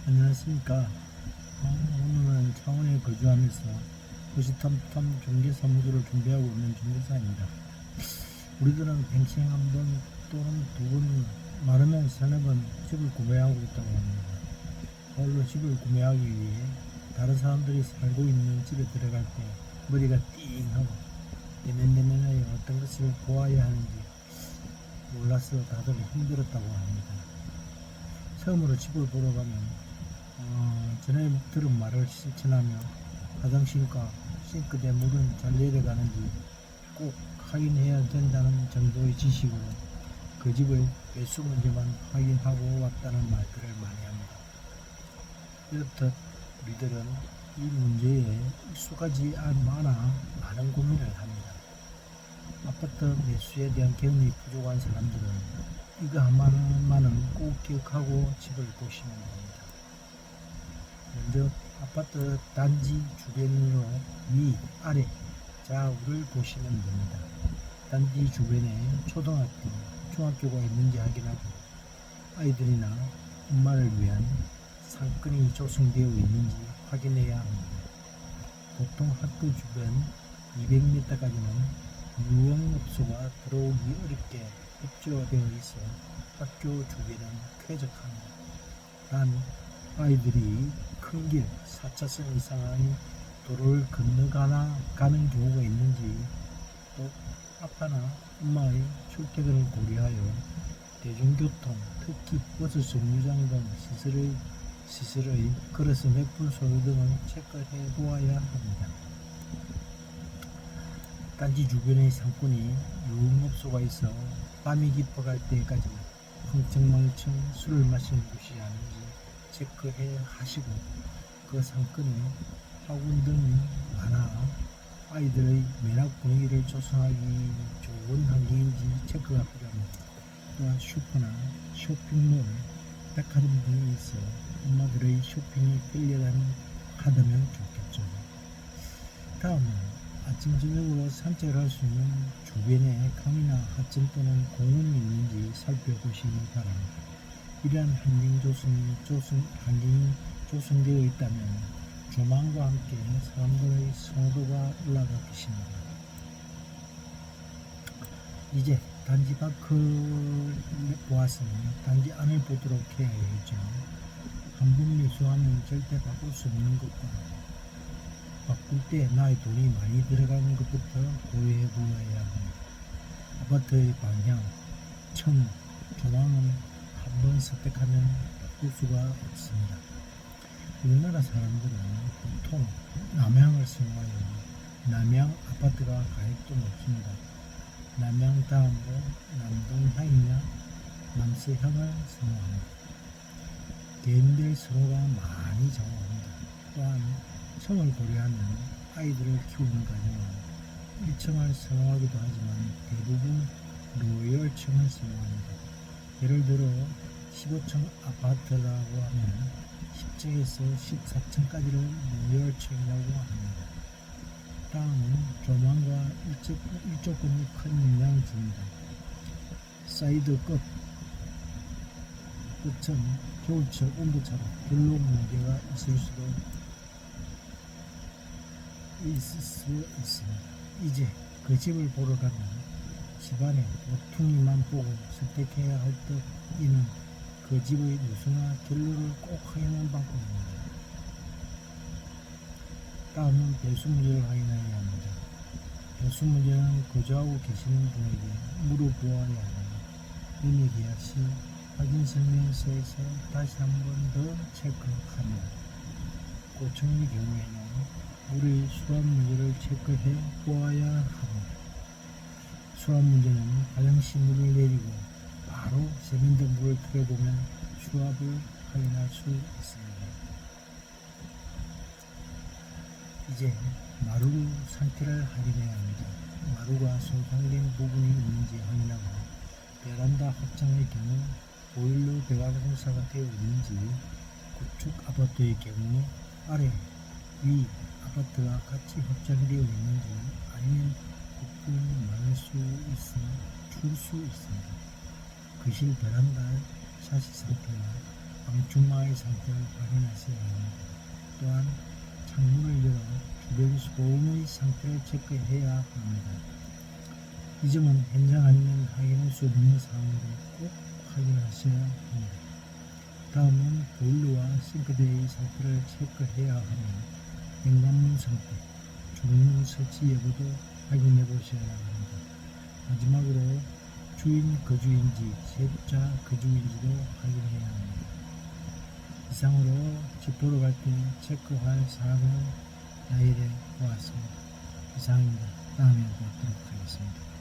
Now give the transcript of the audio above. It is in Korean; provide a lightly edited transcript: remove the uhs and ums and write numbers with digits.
안녕하십니까. 오늘은 창원에 거주하면서 호시탐탐 중개사무소를 준비하고 있는 중개사입니다. 우리들은 평생 한 번 또는 두 번, 많으면 서너 번 집을 구매하고 있다고 합니다. 홀로 집을 구매하기 위해 다른 사람들이 살고 있는 집에 들어갈 때 머리가 띵하고 내면내면하여 어떤 것을 보아야 하는지 몰라서 다들 힘들었다고 합니다. 처음으로 집을 보러 가면 전에 들은 말을 실천하며 화장실과 싱크대 물은 잘 내려가는지 꼭 확인해야 된다는 정도의 지식으로 그 집의 배수 문제만 확인하고 왔다는 말들을 많이 합니다. 이렇듯 우리들은 이 문제에 익숙하지 않아 많은 고민을 합니다. 아파트 매수에 대한 경험이 부족한 사람들은 이거 하나만은 꼭 기억하고 집을 보시면 됩니다. 먼저 아파트 단지 주변으로 위, 아래, 좌우를 보시면 됩니다. 단지 주변에 초등학교, 중학교가 있는지 확인하고 아이들이나 엄마를 위한 상권이 조성되어 있는지 확인해야 합니다. 보통 학교 주변 200m까지는 유흥업소가 들어오기 어렵게 협조되어 있어 학교 주변은 쾌적합니다. 단 아이들이 큰 길, 4차선 이상의 도로를 건너가는 경우가 있는지, 또 아빠나 엄마의 출퇴근을 고려하여 대중교통, 특히 버스 정류장 등 시설의 걸어서 몇 분 소요 등을 체크해 보아야 합니다. 단지 주변의 상권이 유흥업소가 있어 밤이 깊어갈 때까지 흥청망청 술을 마시는 곳이 아닌지 체크해 하시고, 그 상권에 학원 등이 많아 아이들의 매력 분위기를 조성하기 좋은 환경인지 체크가 필요합니다. 또한 슈퍼나 쇼핑몰, 백화점 등이 있어 엄마들의 쇼핑이 편리하다면 좋겠죠. 다음은 아침 저녁으로 산책을 할 수 있는 주변에 강이나 하천 또는 공원이 있는지 살펴보시기 바랍니다. 이러한 환경이 조성되어 있다면 조망과 함께 사람들의 선호도가 올라갈 것입니다. 이제 단지 밖을 보았으니 단지 안을 보도록 해야겠죠. 한 번 매수하면 절대 바꿀 수 없는 것과 바꿀 때 나의 돈이 많이 들어가는 것부터 고려해 보아야 합니다. 아파트의 방향, 층, 조망은 한 번 선택하면 바꿀 수가 없습니다. 우리나라 사람들은 보통 남향을 선호하여 남향 아파트가 가격도 높습니다. 남향 다음으로 남동향이나 남서향을 선호합니다. 개인별 선호가 많이 작용합니다. 또한 층을 고려하면 아이들을 키우는 가정은 1층을 선호하기도 하지만 대부분 로열층을 선호합니다. 예를 들어 15층 아파트라고 하면 10층에서 14층까지를 로열층이라고 합니다. 다음은 조망과 일조권이 큰 영향을 줍니다. 사이드 끝은 겨울철 온도차로 별로 문제가 있을 수 있습니다. 이제 그 집을 보러 가면 집안에 모퉁이만 보고 선택해야 할 때 이는 그 집의 누수나 결로를 꼭 확인하는 방법입니다. 다음은 배수 문제를 확인해야 합니다. 배수 문제는 거주하고 계시는 분에게 물어보아야 합니다. 매매계약 시 확인 설명서에서 다시 한 번 더 체크합니다. 고층의 경우에는 물의 수압 문제를 체크해 보아야 합니다. 수압 문제는 화장실 물을 내리고 바로 세면대 물을 틀어보면 수압을 확인할 수 있습니다. 이제 마루 상태를 확인해야 합니다. 마루가 손상된 부분이 있는지 확인하고, 베란다 확장의 경우 보일러 배관 공사가 되어 있는지, 구축 아파트의 경우 아래, 위 아파트가 같이 확장되어 있는지, 아니면 부품이 많을 수 있으나 줄 수 있습니다. 거실 베란다의 샤시 상태와 방충 중망의 상태를 확인하셔야 합니다. 또한 창문을 열어 주변 소음의 상태를 체크해야 합니다. 이 점은 현장 아니면 확인할 수 없는 사항으로 꼭 확인하셔야 합니다. 다음은 보일러와 싱크대의 상태를 체크해야 하며 현관문 상태, 조리문 설치 여부도 확인해 보셔야 합니다. 마지막으로 주인 거주인지 세입자 거주인지도 확인해야 합니다. 이상으로 집 보러 갈 때 체크할 사항을 나열해 보았습니다. 이상입니다. 다음에 뵙도록 하겠습니다.